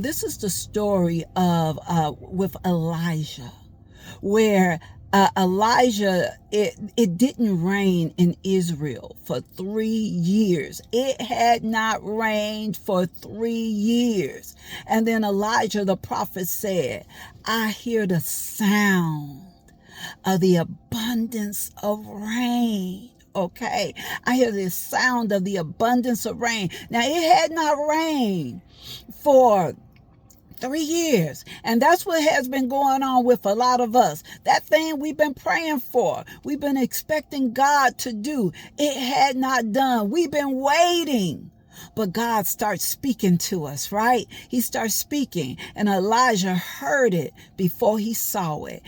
This is the story of with Elijah, where Elijah, it didn't rain in Israel for 3 years. It had not rained for 3 years. And then Elijah the prophet said, I hear the sound of the abundance of rain. Okay, I hear the sound of the abundance of rain. Now, it had not rained for 3 years. And that's what has been going on with a lot of us. That thing we've been praying for, we've been expecting God to do, it had not done. We've been waiting. But God starts speaking to us, right? He starts speaking, and Elijah heard it before he saw it.